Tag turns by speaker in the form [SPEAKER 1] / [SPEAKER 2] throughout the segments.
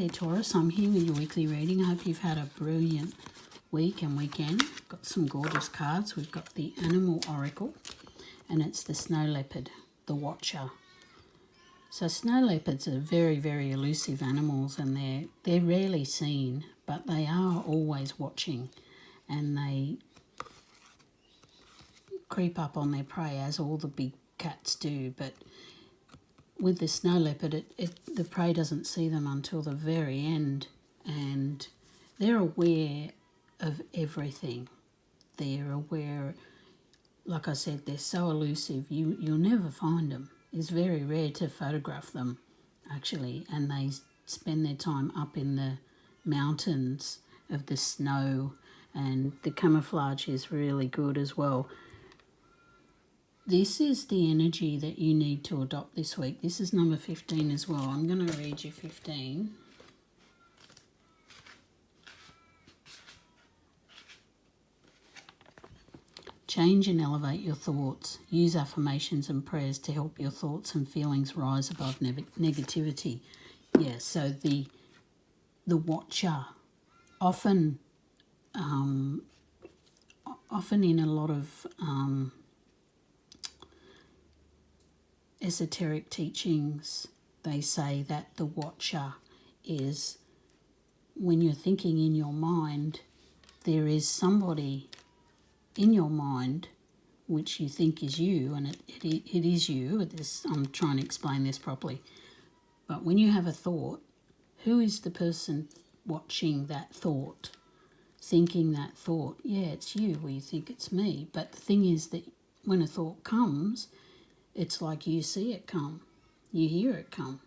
[SPEAKER 1] Hey Taurus, I'm here with your weekly reading. I hope you've had a brilliant week and weekend. Got some gorgeous cards. We've got the Animal Oracle, and it's the Snow Leopard, the Watcher. So snow leopards are very, very elusive animals, and they're rarely seen, but they are always watching, and they creep up on their prey as all the big cats do. But with the snow leopard, the prey doesn't see them until the very end, and they're aware of everything. They're aware, like I said, they're so elusive, you'll never find them. It's very rare to photograph them, actually, and they spend their time up in the mountains of the snow, and the camouflage is really good as well. This is the energy that you need to adopt this week. This is number 15 as well. I'm going to read you 15. Change and elevate your thoughts. Use affirmations and prayers to help your thoughts and feelings rise above negativity. Yeah, so the Watcher, often in a lot of esoteric teachings, they say that the Watcher is, when you're thinking in your mind, there is somebody in your mind which you think is you, and it is you. I'm trying to explain this properly. But when you have a thought, who is the person watching that thought, thinking that thought? Yeah, it's you, or you think it's me. But the thing is that when a thought comes, it's like you see it come, you hear it come.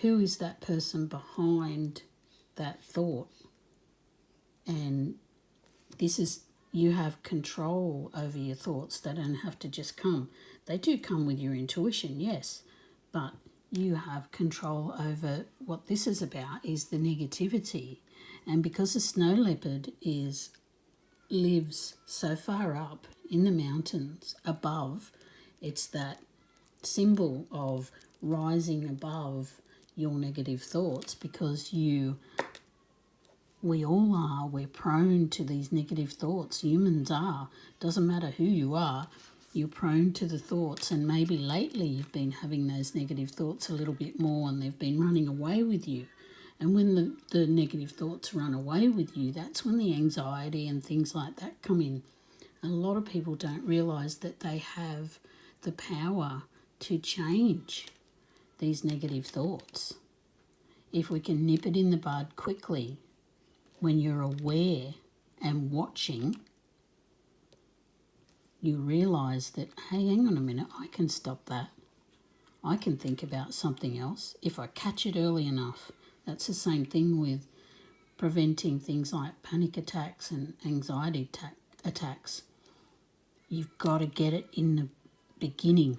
[SPEAKER 1] Who is that person behind that thought? And this is, you have control over your thoughts. They don't have to just come. They do come with your intuition, yes, but you have control over what this is about, is the negativity. And because the snow leopard lives so far up in the mountains above, it's that symbol of rising above your negative thoughts, because we all are, we're prone to these negative thoughts. Humans are. Doesn't matter who you are, you're prone to the thoughts, and maybe lately you've been having those negative thoughts a little bit more, and they've been running away with you. And when the negative thoughts run away with you, that's when the anxiety and things like that come in. A lot of people don't realise that they have the power to change these negative thoughts. If we can nip it in the bud quickly, when you're aware and watching, you realise that, hey, hang on a minute, I can stop that. I can think about something else if I catch it early enough. That's the same thing with preventing things like panic attacks and anxiety attacks. You've got to get it in the beginning,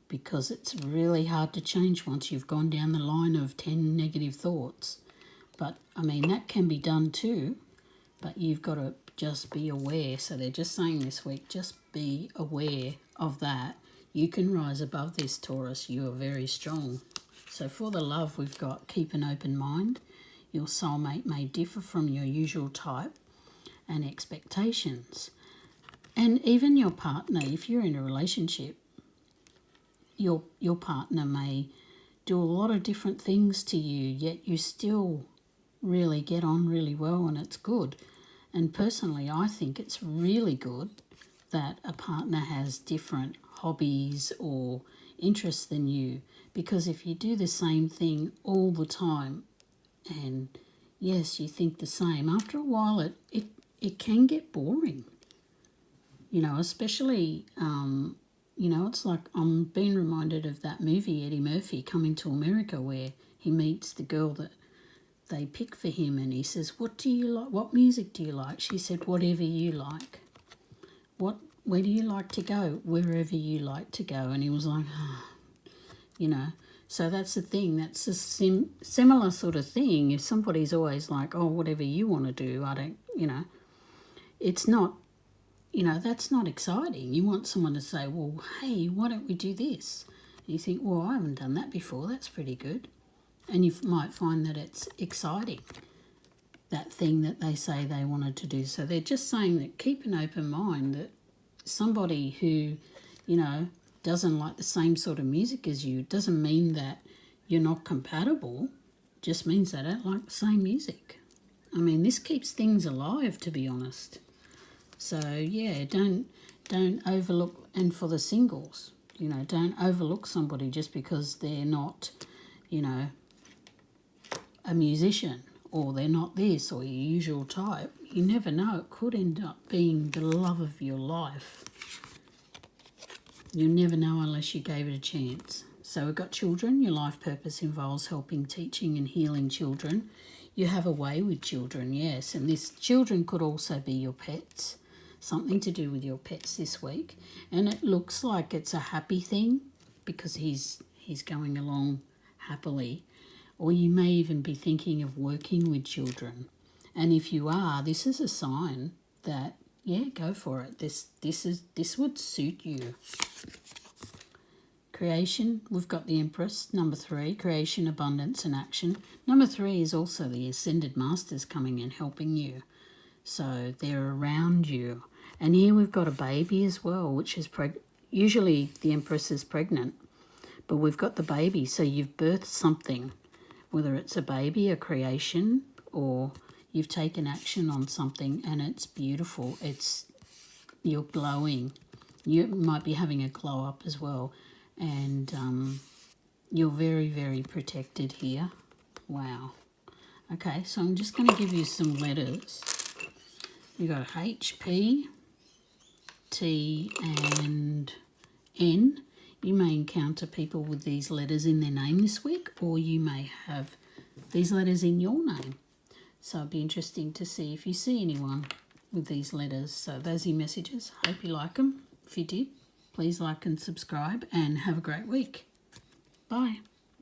[SPEAKER 1] because it's really hard to change once you've gone down the line of 10 negative thoughts. But, I mean, that can be done too, but you've got to just be aware. So they're just saying this week, just be aware of that. You can rise above this, Taurus. You are very strong. So for the love, we've got keep an open mind. Your soulmate may differ from your usual type and expectations. And even your partner, if you're in a relationship, your partner may do a lot of different things to you, yet you still really get on really well, and it's good. And personally, I think it's really good that a partner has different hobbies or interests than you, because if you do the same thing all the time, and yes, you think the same, after a while it can get boring. You know, especially, it's like I'm being reminded of that movie, Eddie Murphy, Coming to America, where he meets the girl that they pick for him, and he says, what do you like? What music do you like? She said, whatever you like. Where do you like to go? Wherever you like to go. And he was like, so that's the thing. That's a similar sort of thing. If somebody's always like, oh, whatever you want to do, I don't, it's not, that's not exciting. You want someone to say, well, hey, why don't we do this? And you think, well, I haven't done that before. That's pretty good. And you might find that it's exciting, that thing that they say they wanted to do. So they're just saying that keep an open mind, that somebody who, doesn't like the same sort of music as you doesn't mean that you're not compatible, just means they don't like the same music. I mean, this keeps things alive, to be honest. So yeah, don't overlook, and for the singles, don't overlook somebody just because they're not, a musician, or they're not this or your usual type. You never know, it could end up being the love of your life. You never know unless you gave it a chance. So we've got children. Your life purpose involves helping, teaching and healing children. You have a way with children, yes, and this children could also be your pets, something to do with your pets this week. And it looks like it's a happy thing because he's going along happily. Or you may even be thinking of working with children. And if you are, this is a sign that, yeah, go for it. This would suit you. Creation, we've got the Empress, number 3, creation, abundance and action. Number 3 is also the Ascended Masters coming and helping you. So they're around you. And here we've got a baby as well, which is usually the Empress is pregnant. But we've got the baby, so you've birthed something. Whether it's a baby, a creation, or you've taken action on something and it's beautiful. You're glowing. You might be having a glow up as well. And you're very, very protected here. Wow. Okay, so I'm just going to give you some letters. You've got H, P, T and N. You may encounter people with these letters in their name this week, or you may have these letters in your name. So it'd be interesting to see if you see anyone with these letters. So those are your messages. Hope you like them. If you did, please like and subscribe and have a great week. Bye.